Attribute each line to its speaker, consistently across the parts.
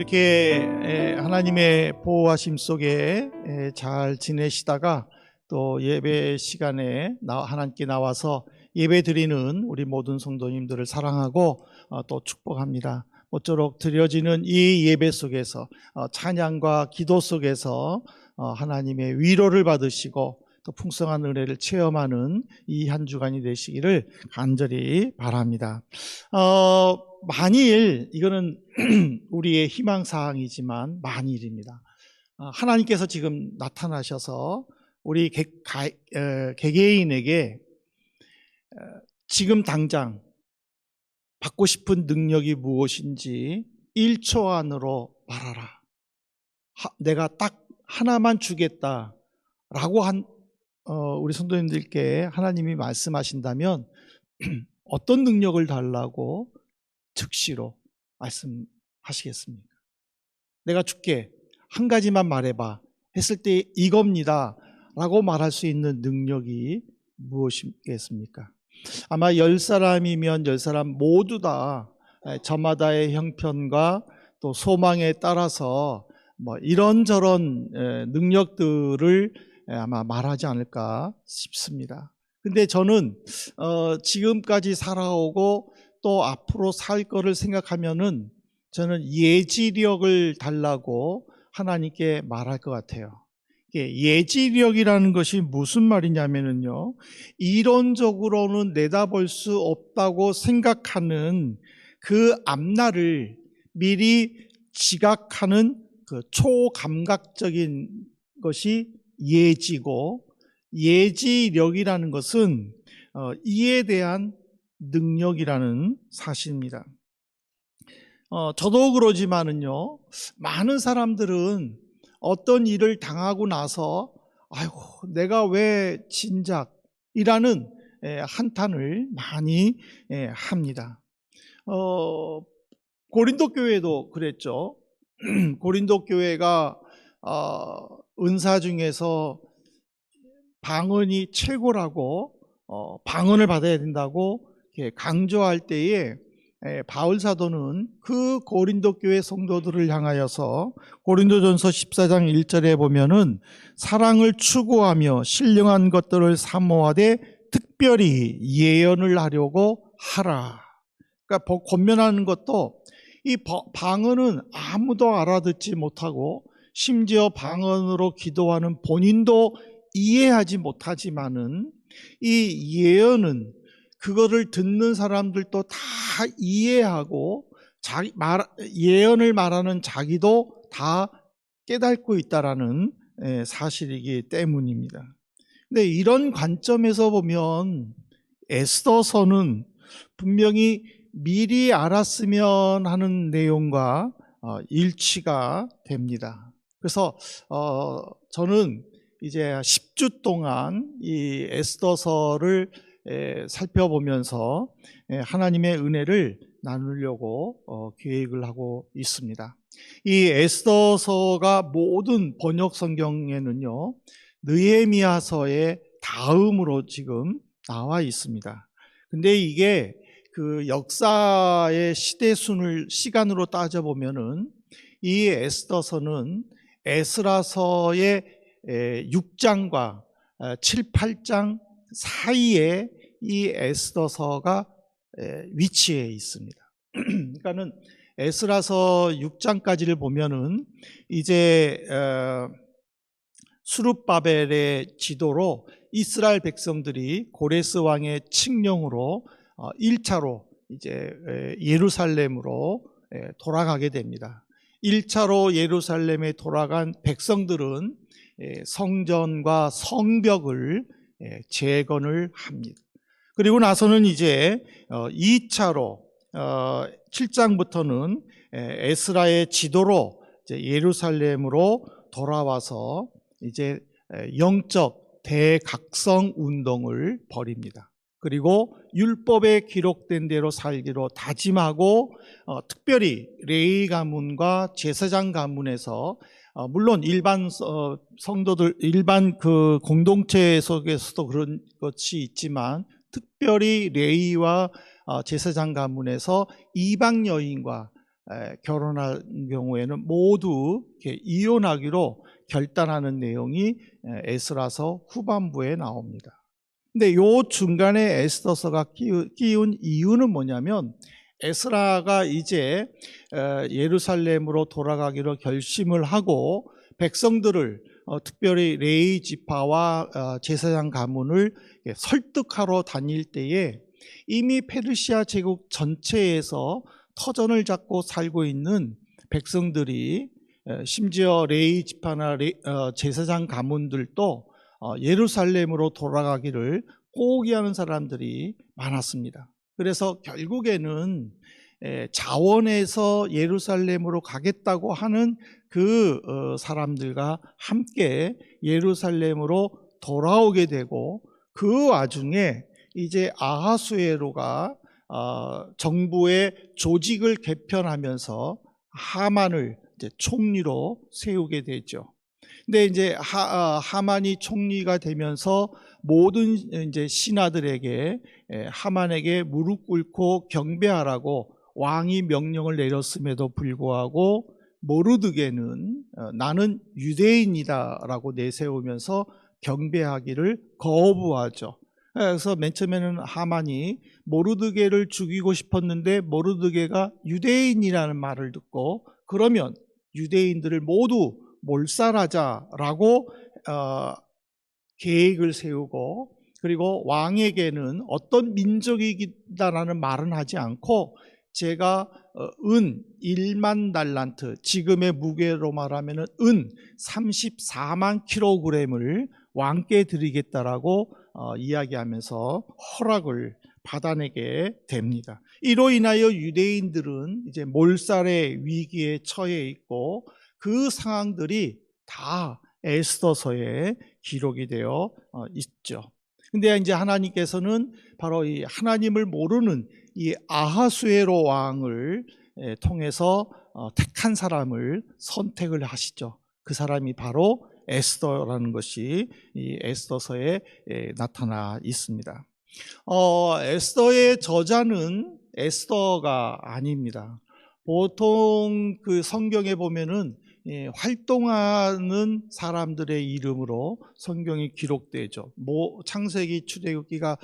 Speaker 1: 이렇게 하나님의 보호하심 속에 잘 지내시다가 또 예배 시간에 하나님께 나와서 예배 드리는 우리 모든 성도님들을 사랑하고 또 축복합니다. 모쪼록 드려지는 이 예배 속에서 찬양과 기도 속에서 하나님의 위로를 받으시고 또 풍성한 은혜를 체험하는 이 한 주간이 되시기를 간절히 바랍니다. 만일, 이거는 우리의 희망사항이지만 만일입니다. 하나님께서 지금 나타나셔서 우리 개개인에게 지금 당장 받고 싶은 능력이 무엇인지 1초 안으로 말하라. 내가 딱 하나만 주겠다라고 우리 성도님들께 하나님이 말씀하신다면 어떤 능력을 달라고 즉시로 말씀하시겠습니까? 내가 줄게, 한 가지만 말해봐 했을 때 이겁니다 라고 말할 수 있는 능력이 무엇이겠습니까? 아마 10사람이면 10사람 모두 다 저마다의 형편과 또 소망에 따라서 이런저런 능력들을 아마 말하지 않을까 싶습니다. 근데 저는 지금까지 살아오고 또 앞으로 살 거를 생각하면은 저는 예지력을 달라고 하나님께 말할 것 같아요. 예지력이라는 것이 무슨 말이냐면요, 이론적으로는 내다볼 수 없다고 생각하는 그 앞날을 미리 지각하는 그 초감각적인 것이 예지고, 예지력이라는 것은 이에 대한 능력이라는 사실입니다. 저도 그러지만은요, 많은 사람들은 어떤 일을 당하고 나서 아이고 내가 왜 진작이라는 한탄을 많이 합니다. 고린도 교회도 그랬죠. 고린도 교회가 은사 중에서 방언이 최고라고 방언을 받아야 된다고 강조할 때에 바울 사도는 그 고린도 교회 성도들을 향하여서 고린도전서 14장 1절에 보면은 사랑을 추구하며 신령한 것들을 사모하되 특별히 예언을 하려고 하라. 그러니까 권면하는 것도 이 방언은 아무도 알아듣지 못하고 심지어 방언으로 기도하는 본인도 이해하지 못하지만은 이 예언은 그거를 듣는 사람들도 다 이해하고 예언을 말하는 자기도 다 깨닫고 있다라는 사실이기 때문입니다. 근데 이런 관점에서 보면 에스더서는 분명히 미리 알았으면 하는 내용과 일치가 됩니다. 그래서 저는 이제 10주 동안 이 에스더서를 살펴보면서 하나님의 은혜를 나누려고 계획을 하고 있습니다. 이 에스더서가 모든 번역 성경에는요, 느헤미야서의 다음으로 지금 나와 있습니다. 근데 이게 그 역사의 시간으로 따져보면은 이 에스더서는 에스라서의 6장과 7, 8장 사이에 이 에스더서가 위치해 있습니다. 그러니까는 에스라서 6장까지를 보면은 이제 수룹바벨의 지도로 이스라엘 백성들이 고레스 왕의 칙령으로 1차로 이제 예루살렘으로 돌아가게 됩니다. 1차로 예루살렘에 돌아간 백성들은 성전과 성벽을 재건을 합니다. 그리고 나서는 이제 2차로 7장부터는 에스라의 지도로 이제 예루살렘으로 돌아와서 이제 영적 대각성 운동을 벌입니다. 그리고 율법에 기록된 대로 살기로 다짐하고 특별히 레위 가문과 제사장 가문에서 물론 일반 성도들, 일반 그 공동체 속에서도 그런 것이 있지만 특별히 레위와 제사장 가문에서 이방 여인과 결혼할 경우에는 모두 이렇게 이혼하기로 결단하는 내용이 에스라서 후반부에 나옵니다. 근데 요 중간에 에스더서가 끼운 이유는 뭐냐면, 에스라가 이제 예루살렘으로 돌아가기로 결심을 하고 백성들을 특별히 레위 지파와 제사장 가문을 설득하러 다닐 때에 이미 페르시아 제국 전체에서 터전을 잡고 살고 있는 백성들이, 심지어 레위 지파나 제사장 가문들도 예루살렘으로 돌아가기를 포기하는 사람들이 많았습니다. 그래서 결국에는 자원해서 예루살렘으로 가겠다고 하는 그 사람들과 함께 예루살렘으로 돌아오게 되고, 그 와중에 이제 아하수에로가 정부의 조직을 개편하면서 하만을 이제 총리로 세우게 되죠. 근데 이제 하만이 총리가 되면서 모든 이제 신하들에게 하만에게 무릎 꿇고 경배하라고 왕이 명령을 내렸음에도 불구하고 모르드게는 나는 유대인이다라고 내세우면서 경배하기를 거부하죠. 그래서 맨 처음에는 하만이 모르드게를 죽이고 싶었는데 모르드게가 유대인이라는 말을 듣고, 그러면 유대인들을 모두 몰살하자라고 계획을 세우고, 그리고 왕에게는 어떤 민족이다라는 말은 하지 않고, 제가 은 1만 달란트, 지금의 무게로 말하면 은 34만 킬로그램을 왕께 드리겠다라고 이야기하면서 허락을 받아내게 됩니다. 이로 인하여 유대인들은 이제 몰살의 위기에 처해 있고, 그 상황들이 다 에스더서에 기록이 되어 있죠. 근데 이제 하나님께서는 바로 이 하나님을 모르는 이 아하수에로 왕을 통해서 택한 사람을 선택을 하시죠. 그 사람이 바로 에스더라는 것이 이 에스더서에 나타나 있습니다. 에스더의 저자는 에스더가 아닙니다. 보통 그 성경에 보면은 활동하는 사람들의 이름으로 성경이 기록되죠. 창세기, 출애굽기가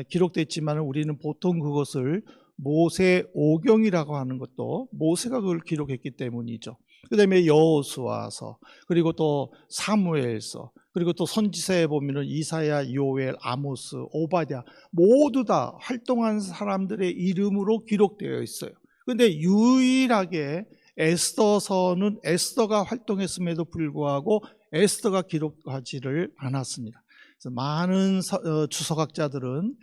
Speaker 1: 기록됐지만 우리는 보통 그것을 모세 오경이라고 하는 것도 모세가 그걸 기록했기 때문이죠. 그 다음에 여호수아서, 그리고 또 사무엘서, 그리고 또 선지서에 보면은 이사야, 요엘, 아모스, 오바댜 모두 다 활동한 사람들의 이름으로 기록되어 있어요. 그런데 유일하게 에스더서는 에스더가 활동했음에도 불구하고 에스더가 기록하지를 않았습니다. 그래서 많은 주석학자들은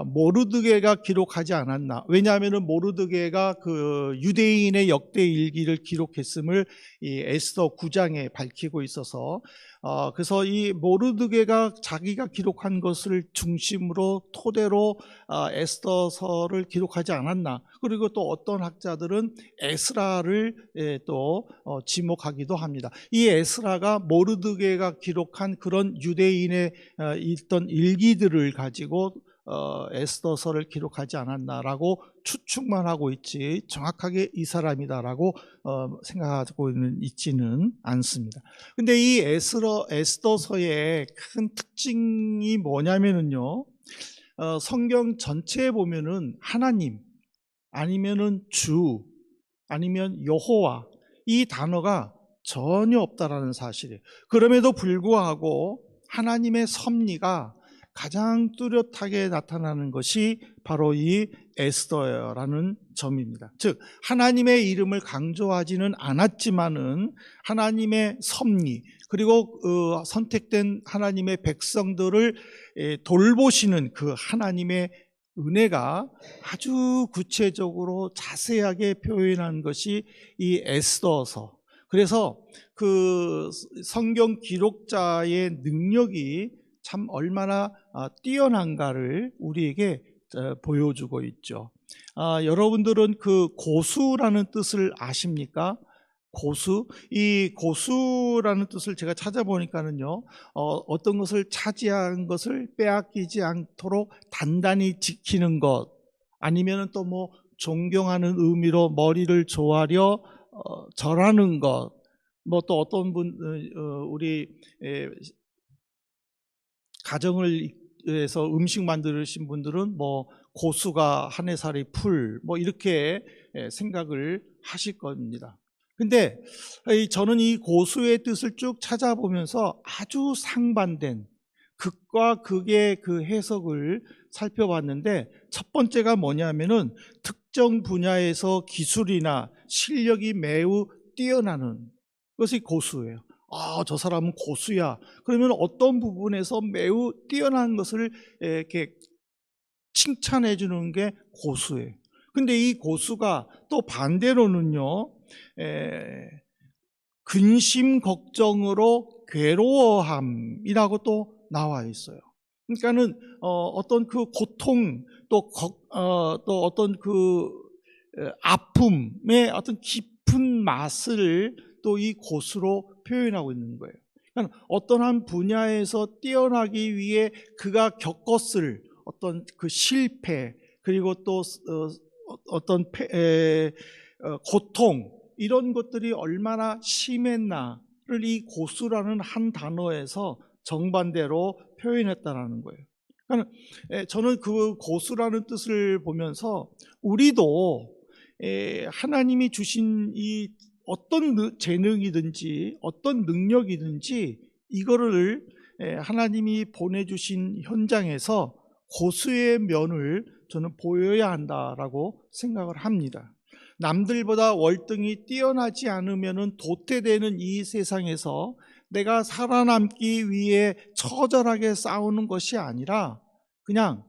Speaker 1: 모르드게가 기록하지 않았나. 왜냐하면 모르드게가 그 유대인의 역대 일기를 기록했음을 이 에스더 9장에 밝히고 있어서, 그래서 이 모르드게가 자기가 기록한 것을 중심으로 토대로 에스더서를 기록하지 않았나. 그리고 또 어떤 학자들은 에스라를 또 지목하기도 합니다. 이 에스라가 모르드게가 기록한 그런 유대인의 있던 일기들을 가지고 에스더서를 기록하지 않았나라고 추측만 하고 있지, 정확하게 이 사람이다라고 생각하고 있지는 않습니다. 근데 이 에스더서의 큰 특징이 뭐냐면은요, 성경 전체에 보면은 하나님, 아니면은 주, 아니면 여호와, 이 단어가 전혀 없다라는 사실이에요. 그럼에도 불구하고 하나님의 섭리가 가장 뚜렷하게 나타나는 것이 바로 이 에스더라는 점입니다. 즉 하나님의 이름을 강조하지는 않았지만은 하나님의 섭리, 그리고 선택된 하나님의 백성들을 돌보시는 그 하나님의 은혜가 아주 구체적으로 자세하게 표현한 것이 이 에스더서. 그래서 그 성경 기록자의 능력이 참 얼마나 뛰어난가를 우리에게 보여주고 있죠. 여러분들은 그 고수라는 뜻을 아십니까? 고수? 이 고수라는 뜻을 제가 찾아보니까는요, 어떤 것을 차지한 것을 빼앗기지 않도록 단단히 지키는 것, 아니면은 또 뭐 존경하는 의미로 머리를 조아려 절하는 것, 뭐 또 어떤 분 우리 가정을 위해서 음식 만드신 분들은 뭐 고수가 한 해살이 풀, 뭐 이렇게 생각을 하실 겁니다. 근데 저는 이 고수의 뜻을 쭉 찾아보면서 아주 상반된 극과 극의 그 해석을 살펴봤는데, 첫 번째가 뭐냐면은 특정 분야에서 기술이나 실력이 매우 뛰어나는 것이 고수예요. 저 사람은 고수야. 그러면 어떤 부분에서 매우 뛰어난 것을 이렇게 칭찬해 주는 게 고수예요. 근데 이 고수가 또 반대로는요, 근심 걱정으로 괴로워함이라고 또 나와 있어요. 그러니까는 어떤 그 고통, 또 어떤 그 아픔의 어떤 깊은 맛을 또 이 고수로 표현하고 있는 거예요. 그러니까 어떤 한 분야에서 뛰어나기 위해 그가 겪었을 어떤 그 실패, 그리고 또 어떤 고통, 이런 것들이 얼마나 심했나를 이 고수라는 한 단어에서 정반대로 표현했다는 거예요. 그러니까 저는 그 고수라는 뜻을 보면서 우리도 하나님이 주신 이 어떤 재능이든지 어떤 능력이든지 이거를 하나님이 보내주신 현장에서 고수의 면을 저는 보여야 한다라고 생각을 합니다. 남들보다 월등히 뛰어나지 않으면 도태되는 이 세상에서 내가 살아남기 위해 처절하게 싸우는 것이 아니라 그냥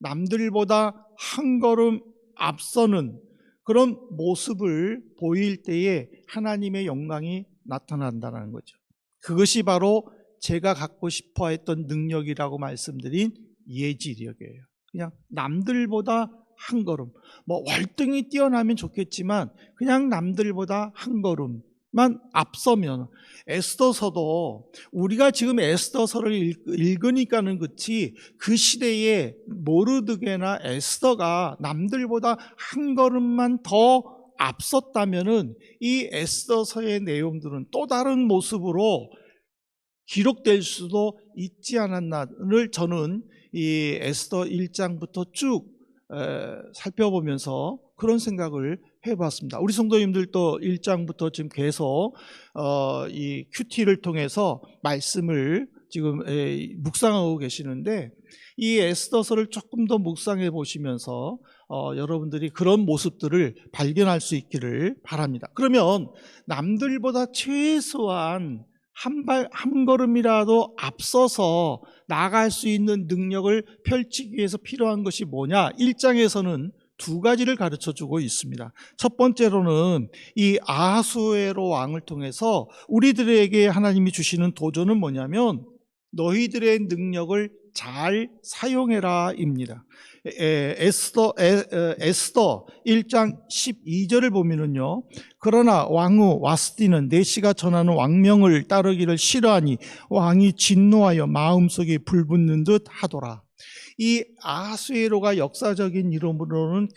Speaker 1: 남들보다 한 걸음 앞서는 그런 모습을 보일 때에 하나님의 영광이 나타난다는 거죠. 그것이 바로 제가 갖고 싶어 했던 능력이라고 말씀드린 예지력이에요. 그냥 남들보다 한 걸음, 뭐 월등히 뛰어나면 좋겠지만 그냥 남들보다 한 걸음만 앞서면, 에스더서도 우리가 지금 에스더서를 읽으니까는 그렇지 그 시대에 모르드게나 에스더가 남들보다 한 걸음만 더 앞섰다면은 이 에스더서의 내용들은 또 다른 모습으로 기록될 수도 있지 않았나를 저는 이 에스더 1장부터 쭉 살펴보면서 그런 생각을 해봤습니다. 우리 성도님들도 1장부터 지금 계속 이 큐티를 통해서 말씀을 지금 묵상하고 계시는데, 이 에스더서를 조금 더 묵상해 보시면서 여러분들이 그런 모습들을 발견할 수 있기를 바랍니다. 그러면 남들보다 최소한 한 걸음이라도 앞서서 나아갈 수 있는 능력을 펼치기 위해서 필요한 것이 뭐냐? 1장에서는 두 가지를 가르쳐 주고 있습니다. 첫 번째로는 이 아하수에로 왕을 통해서 우리들에게 하나님이 주시는 도전은 뭐냐면 너희들의 능력을 잘 사용해라 입니다. 에스더 1장 12절을 보면은요, 그러나 왕후 와스디는 내시가 전하는 왕명을 따르기를 싫어하니 왕이 진노하여 마음속에 불붙는 듯 하더라. 이 아하수에로가 역사적인 이름으로는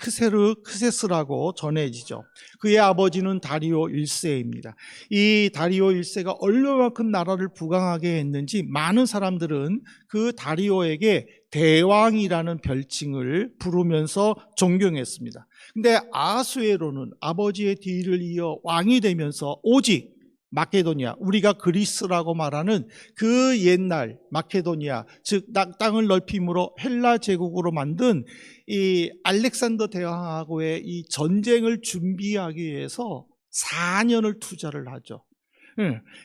Speaker 1: 크세스라고 전해지죠. 그의 아버지는 다리오 1세입니다. 이 다리오 1세가 얼마만큼 나라를 부강하게 했는지 많은 사람들은 그 다리오에게 대왕이라는 별칭을 부르면서 존경했습니다. 근데 아하수에로는 아버지의 뒤를 이어 왕이 되면서 오직 마케도니아, 우리가 그리스라고 말하는 그 옛날 마케도니아, 즉 땅을 넓힘으로 헬라 제국으로 만든 이 알렉산더 대왕하고의 이 전쟁을 준비하기 위해서 4년을 투자를 하죠.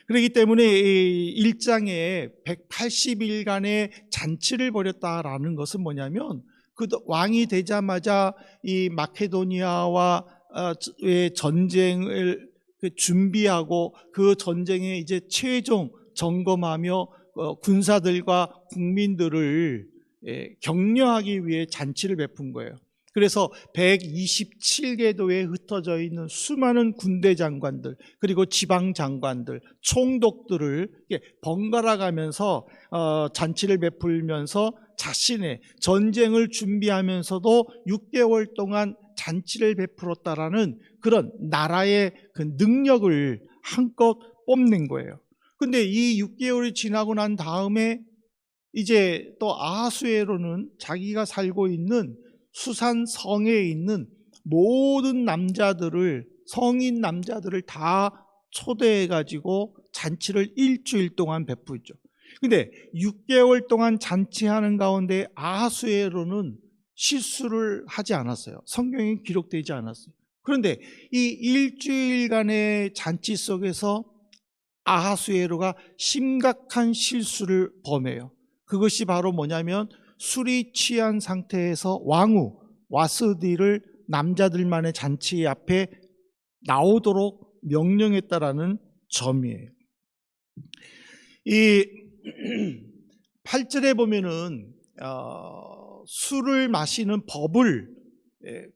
Speaker 1: 그렇기 때문에 1장에 180일간의 잔치를 벌였다라는 것은 뭐냐면 그 왕이 되자마자 이 마케도니아와 전쟁을 준비하고 그 전쟁에 이제 최종 점검하며 군사들과 국민들을 격려하기 위해 잔치를 베푼 거예요. 그래서 127개도에 흩어져 있는 수많은 군대 장관들, 그리고 지방 장관들, 총독들을 번갈아 가면서 잔치를 베풀면서 자신의 전쟁을 준비하면서도 6개월 동안 잔치를 베풀었다라는 그런 나라의 그 능력을 한껏 뽐낸 거예요. 근데 이 6개월이 지나고 난 다음에 이제 또 아하수에로는 자기가 살고 있는 수산 성에 있는 모든 남자들을, 성인 남자들을 다 초대해 가지고 잔치를 일주일 동안 베푸죠. 근데 6개월 동안 잔치하는 가운데 아하수에로는 실수를 하지 않았어요. 성경에 기록되지 않았어요. 그런데 이 일주일간의 잔치 속에서 아하수에로가 심각한 실수를 범해요. 그것이 바로 뭐냐면 술이 취한 상태에서 왕후 와스디를 남자들만의 잔치 앞에 나오도록 명령했다라는 점이에요. 이 8절에 보면은 술을 마시는 법을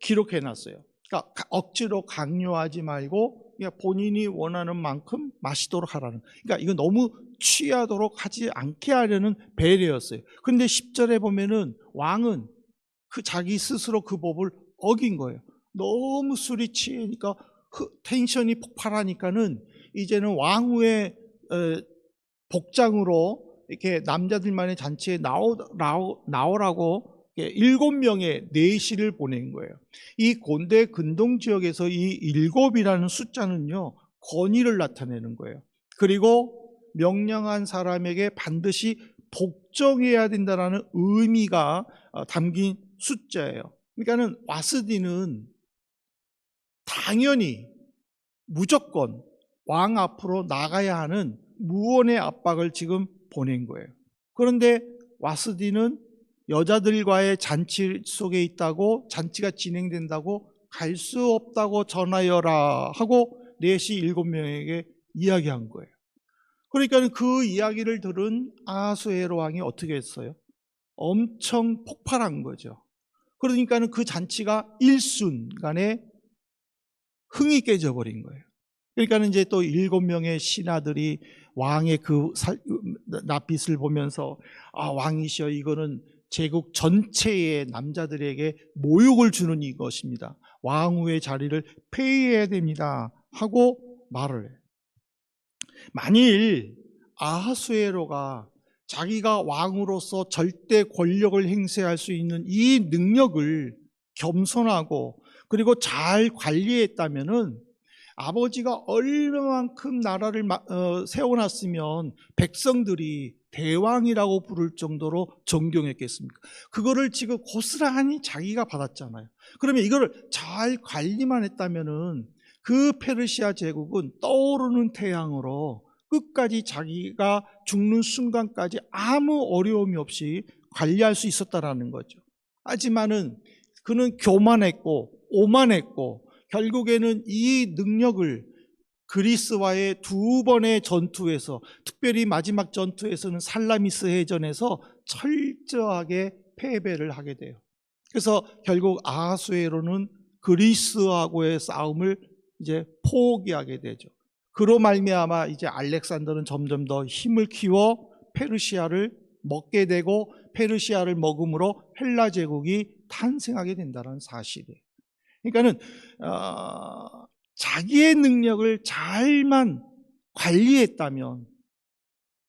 Speaker 1: 기록해 놨어요. 그러니까 억지로 강요하지 말고 그냥 본인이 원하는 만큼 마시도록 하라는. 그러니까 이거 너무 취하도록 하지 않게 하려는 배려였어요. 그런데 10절에 보면은 왕은 자기 스스로 그 법을 어긴 거예요. 너무 술이 취하니까 텐션이 폭발하니까는 이제는 왕후의 복장으로 이렇게 남자들만의 잔치에 나오라고 7명의 내시를 보낸 거예요. 이 곤대 근동 지역에서 이 7이라는 숫자는요, 권위를 나타내는 거예요. 그리고 명령한 사람에게 반드시 복종해야 된다는 의미가 담긴 숫자예요. 그러니까는 와스디는 당연히 무조건 왕 앞으로 나가야 하는 무언의 압박을 지금 보낸 거예요. 그런데 와스디는 여자들과의 잔치 속에 있다고, 잔치가 진행된다고 갈 수 없다고 전하여라 하고 넷이 7명에게 이야기한 거예요. 그러니까 그 이야기를 들은 아하수에로 왕이 어떻게 했어요? 엄청 폭발한 거죠. 그러니까 그 잔치가 일순간에 흥이 깨져버린 거예요. 그러니까 이제 또 7명의 신하들이 왕의 그 낯빛을 보면서 왕이시여, 이거는 제국 전체의 남자들에게 모욕을 주는 이것입니다. 왕후의 자리를 폐위해야 됩니다 하고 말을 해요. 만일 아하수에로가 자기가 왕으로서 절대 권력을 행사할 수 있는 이 능력을 겸손하고 그리고 잘 관리했다면은 아버지가 얼마만큼 나라를 세워놨으면 백성들이 대왕이라고 부를 정도로 존경했겠습니까? 그거를 지금 고스란히 자기가 받았잖아요. 그러면 이거를 잘 관리만 했다면은 그 페르시아 제국은 떠오르는 태양으로 끝까지 자기가 죽는 순간까지 아무 어려움이 없이 관리할 수 있었다라는 거죠. 하지만은 그는 교만했고 오만했고 결국에는 이 능력을 그리스와의 2번의 전투에서, 특별히 마지막 전투에서는 살라미스 해전에서 철저하게 패배를 하게 돼요. 그래서 결국 아하수에로는 그리스하고의 싸움을 이제 포기하게 되죠. 그로 말미암아 이제 알렉산더는 점점 더 힘을 키워 페르시아를 먹게 되고, 페르시아를 먹음으로 헬라 제국이 탄생하게 된다는 사실이에요. 그러니까는 자기의 능력을 잘만 관리했다면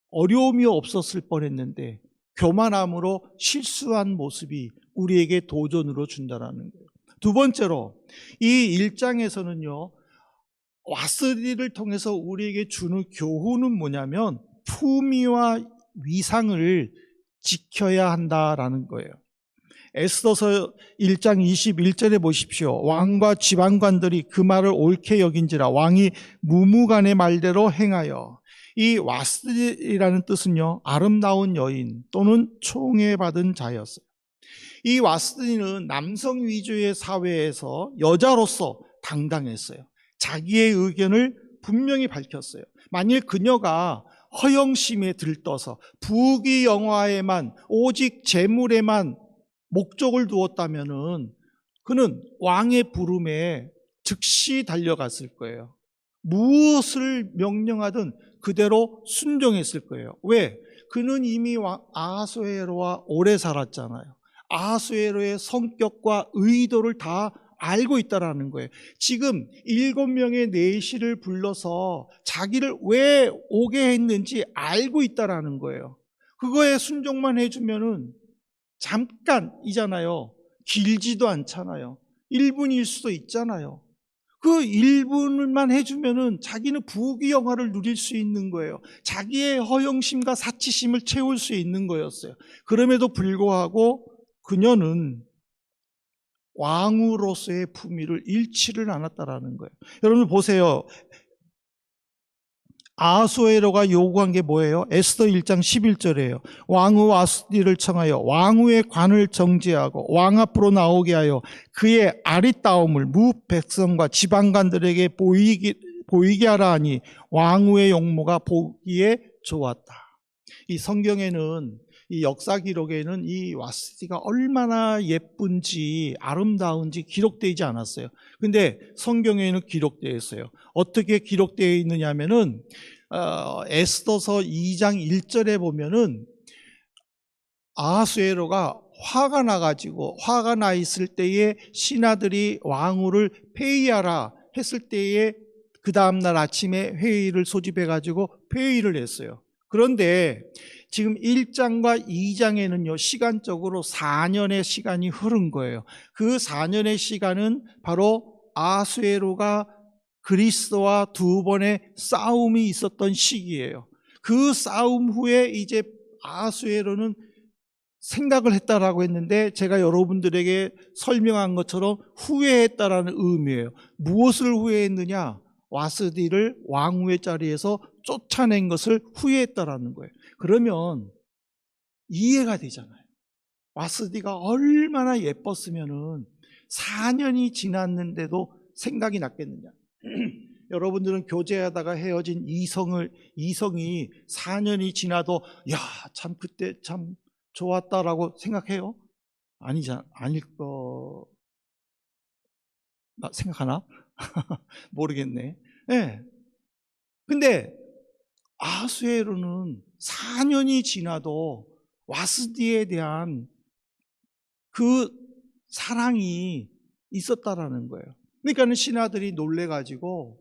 Speaker 1: 어려움이 없었을 뻔했는데 교만함으로 실수한 모습이 우리에게 도전으로 준다라는 거예요. 두 번째로 이 1장에서는요, 와스디를 통해서 우리에게 주는 교훈은 뭐냐면 품위와 위상을 지켜야 한다라는 거예요. 에스더서 1장 21절에 보십시오. 왕과 지방관들이 그 말을 옳게 여긴지라 왕이 무무간의 말대로 행하여. 이 와스디라는 뜻은요, 아름다운 여인 또는 총애받은 자였어요. 이 와스디는 남성 위주의 사회에서 여자로서 당당했어요. 자기의 의견을 분명히 밝혔어요. 만일 그녀가 허영심에 들떠서 부귀영화에만, 오직 재물에만 목적을 두었다면은 그는 왕의 부름에 즉시 달려갔을 거예요. 무엇을 명령하든 그대로 순종했을 거예요. 왜? 그는 이미 아하수에로와 오래 살았잖아요. 아하수에로의 성격과 의도를 다 알고 있다라는 거예요. 지금 7명의 내시를 불러서 자기를 왜 오게 했는지 알고 있다라는 거예요. 그거에 순종만 해주면은 잠깐이잖아요. 길지도 않잖아요. 1분일 수도 있잖아요. 그 1분만 해주면은 자기는 부귀영화를 누릴 수 있는 거예요. 자기의 허영심과 사치심을 채울 수 있는 거였어요. 그럼에도 불구하고 그녀는 왕으로서의 품위를 잃지를 않았다라는 거예요. 여러분 보세요. 아하수에로가 요구한 게 뭐예요? 에스더 1장 11절이에요. 왕후 와스디를 청하여 왕후의 관을 정지하고 왕 앞으로 나오게 하여 그의 아리따움을 무 백성과 지방관들에게 보이게 하라 하니 왕후의 용모가 보기에 좋았다. 이 성경에는, 이 역사 기록에는 이 와스디가 얼마나 예쁜지 아름다운지 기록되지 않았어요. 근데 성경에는 기록되어 있어요. 어떻게 기록되어 있느냐 하면은 에스더서 2장 1절에 보면은 아하수에로가 화가 나 있을 때에 신하들이 왕후를 폐위하라 했을 때에 그 다음날 아침에 회의를 소집해 가지고 회의를 했어요. 그런데 지금 1장과 2장에는요, 시간적으로 4년의 시간이 흐른 거예요. 그 4년의 시간은 바로 아하수에로가 그리스도와 두 번의 싸움이 있었던 시기예요. 그 싸움 후에 이제 아하수에로는 생각을 했다라고 했는데, 제가 여러분들에게 설명한 것처럼 후회했다라는 의미예요. 무엇을 후회했느냐? 와스디를 왕후의 자리에서 쫓아낸 것을 후회했다라는 거예요. 그러면 이해가 되잖아요. 와스디가 얼마나 예뻤으면은 4년이 지났는데도 생각이 났겠느냐. 여러분들은 교제하다가 헤어진 이성이 4년이 지나도 야, 참 그때 참 좋았다라고 생각해요? 아닐 거 생각하나? 모르겠네. 네. 근데 아하수에로는 4년이 지나도 와스디에 대한 그 사랑이 있었다라는 거예요. 그러니까 신하들이 놀래가지고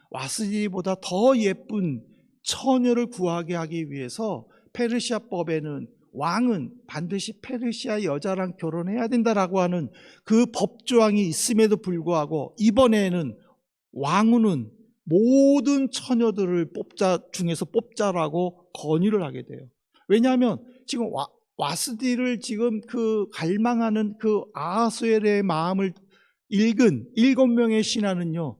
Speaker 1: 와스디보다 더 예쁜 처녀를 구하게 하기 위해서 페르시아법에는 왕은 반드시 페르시아 여자랑 결혼해야 된다라고 하는 그 법조항이 있음에도 불구하고 이번에는 왕후는 모든 처녀들을 중에서 뽑자라고 건의를 하게 돼요. 왜냐하면 지금 와스디를 지금 그 갈망하는 그 아하수에로의 마음을 읽은 7명의 신하는요,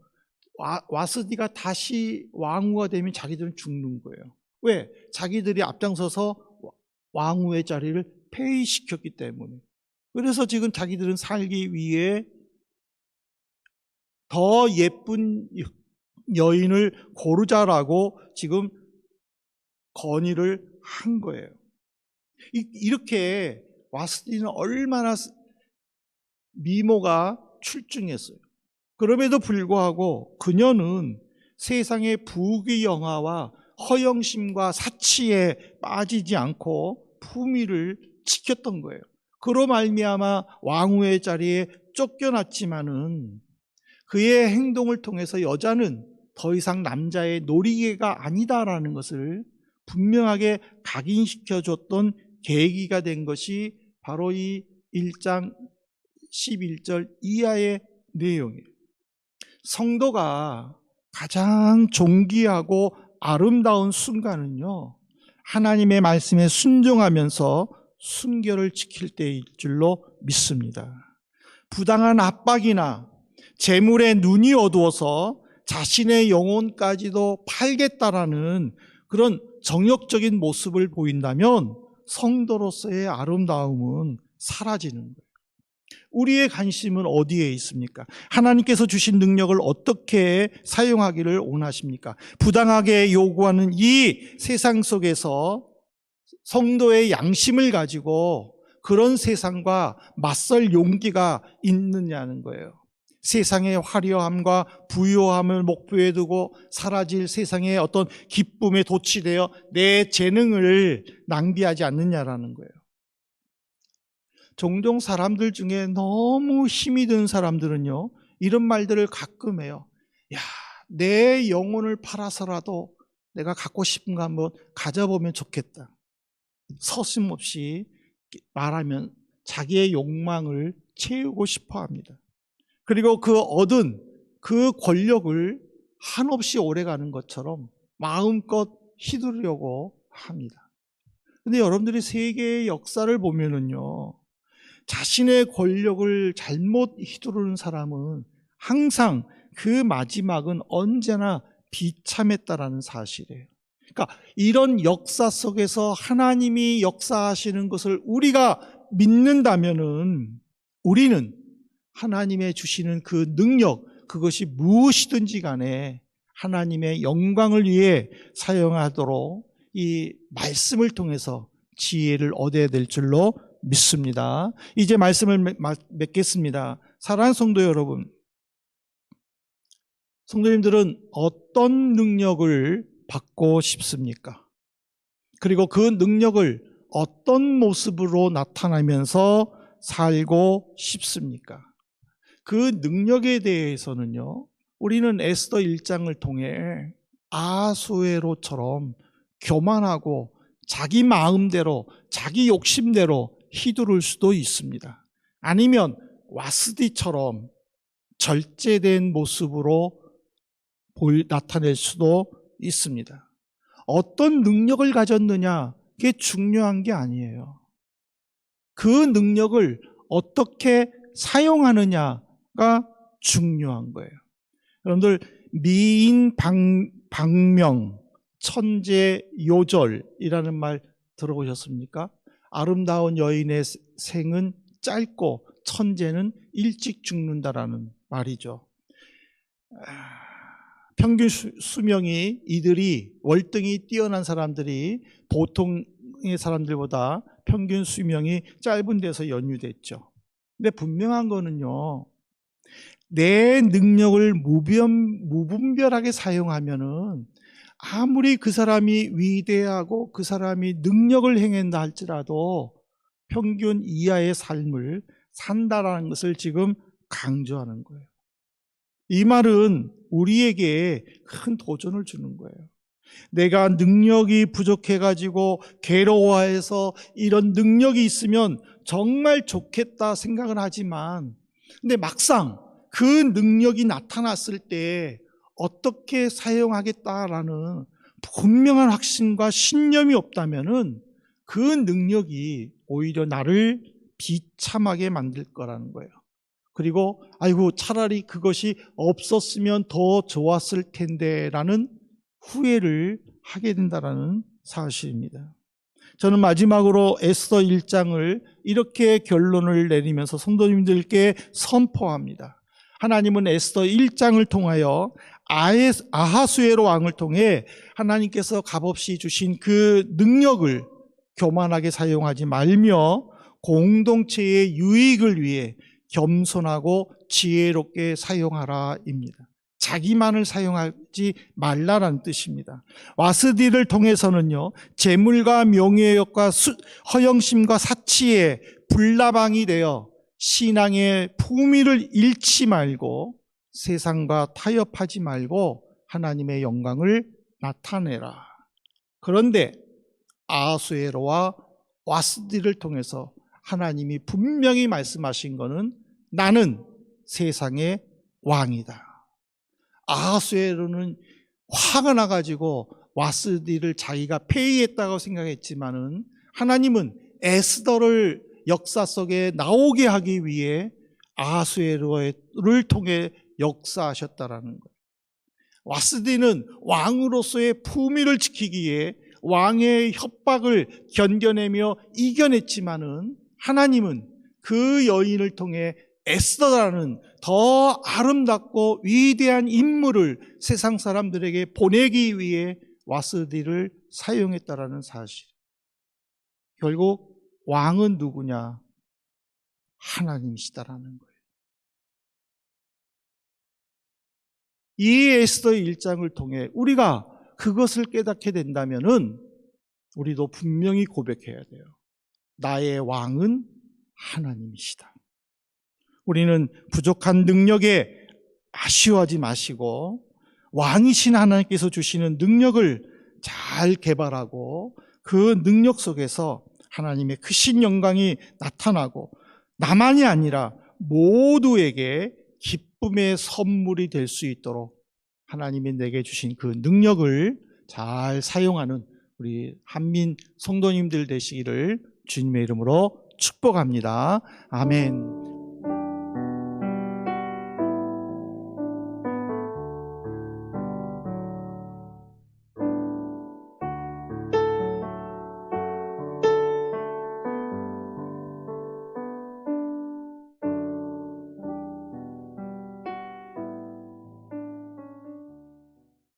Speaker 1: 와스디가 다시 왕후가 되면 자기들은 죽는 거예요. 왜? 자기들이 앞장서서 왕후의 자리를 폐위시켰기 때문에. 그래서 지금 자기들은 살기 위해 더 예쁜 여인을 고르자라고 지금 건의를 한 거예요. 이렇게 와스디는 얼마나 미모가 출중했어요. 그럼에도 불구하고 그녀는 세상의 부귀영화와 허영심과 사치에 빠지지 않고 품위를 지켰던 거예요. 그로 말미암아 왕후의 자리에 쫓겨났지만은 그의 행동을 통해서 여자는 더 이상 남자의 놀이개가 아니다라는 것을 분명하게 각인시켜줬던 계기가 된 것이 바로 이 1장 11절 이하의 내용이에요. 성도가 가장 존귀하고 아름다운 순간은요, 하나님의 말씀에 순종하면서 순결을 지킬 때일 줄로 믿습니다. 부당한 압박이나 재물의 눈이 어두워서 자신의 영혼까지도 팔겠다라는 그런 정욕적인 모습을 보인다면 성도로서의 아름다움은 사라지는 거예요. 우리의 관심은 어디에 있습니까? 하나님께서 주신 능력을 어떻게 사용하기를 원하십니까? 부당하게 요구하는 이 세상 속에서 성도의 양심을 가지고 그런 세상과 맞설 용기가 있느냐는 거예요. 세상의 화려함과 부요함을 목표에 두고 사라질 세상의 어떤 기쁨에 도취되어 내 재능을 낭비하지 않느냐라는 거예요. 종종 사람들 중에 너무 힘이 든 사람들은요, 이런 말들을 가끔 해요. 야, 내 영혼을 팔아서라도 내가 갖고 싶은 거 한번 가져보면 좋겠다. 서슴없이 말하면 자기의 욕망을 채우고 싶어 합니다. 그리고 그 얻은 그 권력을 한없이 오래가는 것처럼 마음껏 휘두르려고 합니다. 근데 여러분들이 세계의 역사를 보면은요, 자신의 권력을 잘못 휘두르는 사람은 항상 그 마지막은 언제나 비참했다라는 사실이에요. 그러니까 이런 역사 속에서 하나님이 역사하시는 것을 우리가 믿는다면은 우리는 하나님의 주시는 그 능력, 그것이 무엇이든지 간에 하나님의 영광을 위해 사용하도록 이 말씀을 통해서 지혜를 얻어야 될 줄로 믿습니다. 이제 말씀을 맺겠습니다. 사랑하는 성도 여러분, 성도님들은 어떤 능력을 받고 싶습니까? 그리고 그 능력을 어떤 모습으로 나타나면서 살고 싶습니까? 그 능력에 대해서는요, 우리는 에스더 1장을 통해 아수에로처럼 교만하고 자기 마음대로, 자기 욕심대로 휘두를 수도 있습니다. 아니면 와스디처럼 절제된 모습으로 나타낼 수도 있습니다. 어떤 능력을 가졌느냐, 그게 중요한 게 아니에요. 그 능력을 어떻게 사용하느냐가 중요한 거예요. 여러분들 미인 방명, 천재 요절이라는 말 들어보셨습니까? 아름다운 여인의 생은 짧고 천재는 일찍 죽는다라는 말이죠. 평균 수명이 이들이 월등히 뛰어난 사람들이 보통의 사람들보다 평균 수명이 짧은 데서 연유됐죠. 근데 분명한 거는요, 내 능력을 무분별하게 사용하면은 아무리 그 사람이 위대하고 그 사람이 능력을 행한다 할지라도 평균 이하의 삶을 산다라는 것을 지금 강조하는 거예요. 이 말은 우리에게 큰 도전을 주는 거예요. 내가 능력이 부족해가지고 괴로워해서 이런 능력이 있으면 정말 좋겠다 생각을 하지만, 근데 막상 그 능력이 나타났을 때 어떻게 사용하겠다라는 분명한 확신과 신념이 없다면은 그 능력이 오히려 나를 비참하게 만들 거라는 거예요. 그리고 아이고 차라리 그것이 없었으면 더 좋았을 텐데라는 후회를 하게 된다라는 사실입니다. 저는 마지막으로 에스더 1장을 이렇게 결론을 내리면서 성도님들께 선포합니다. 하나님은 에스더 1장을 통하여 아하수에로 왕을 통해 하나님께서 값없이 주신 그 능력을 교만하게 사용하지 말며 공동체의 유익을 위해 겸손하고 지혜롭게 사용하라입니다. 자기만을 사용하지 말라라는 뜻입니다. 와스디를 통해서는요, 재물과 명예욕과 허영심과 사치의 불나방이 되어 신앙의 품위를 잃지 말고 세상과 타협하지 말고 하나님의 영광을 나타내라. 그런데 아하수에로와 와스디를 통해서 하나님이 분명히 말씀하신 것은 나는 세상의 왕이다. 아하수에로는 화가 나가지고 와스디를 자기가 폐위했다고 생각했지만은 하나님은 에스더를 역사 속에 나오게 하기 위해 아하수에로를 통해 역사하셨다라는 거예요. 와스디는 왕으로서의 품위를 지키기 위해 왕의 협박을 견뎌내며 이겨냈지만은 하나님은 그 여인을 통해 에스더라는 더 아름답고 위대한 인물을 세상 사람들에게 보내기 위해 와스디를 사용했다라는 사실. 결국 왕은 누구냐? 하나님이시다라는 거예요. 이 에스더 1장을 통해 우리가 그것을 깨닫게 된다면은 우리도 분명히 고백해야 돼요. 나의 왕은 하나님이시다. 우리는 부족한 능력에 아쉬워하지 마시고 왕이신 하나님께서 주시는 능력을 잘 개발하고 그 능력 속에서 하나님의 크신 영광이 나타나고 나만이 아니라 모두에게 기쁨의 선물이 될 수 있도록 하나님이 내게 주신 그 능력을 잘 사용하는 우리 한민 성도님들 되시기를 주님의 이름으로 축복합니다. 아멘.